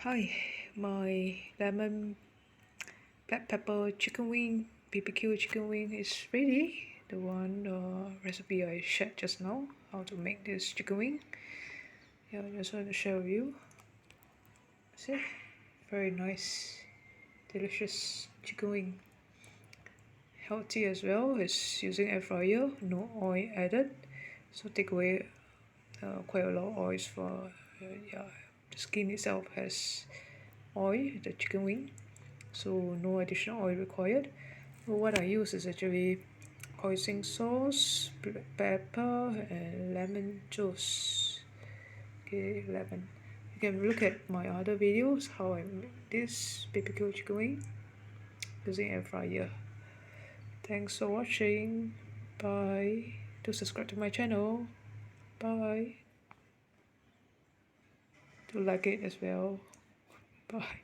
Hi, my lemon black pepper chicken wing, BBQ chicken wing is ready. The one recipe I shared just now, how to make this chicken wing. Yeah, I just want to share with you. See, very nice, delicious chicken wing. Healthy as well. It's using air fryer, no oil added, so take away quite a lot of oils for yeah. The skin itself has oil, the chicken wing, so no additional oil required. So what I use is actually hoisin sauce, black pepper, and lemon juice. Okay, lemon. You can look at my other videos how I make this BBQ chicken wing using air fryer. Thanks for watching. Bye. Do subscribe to my channel. Bye. Do like it as well. Bye.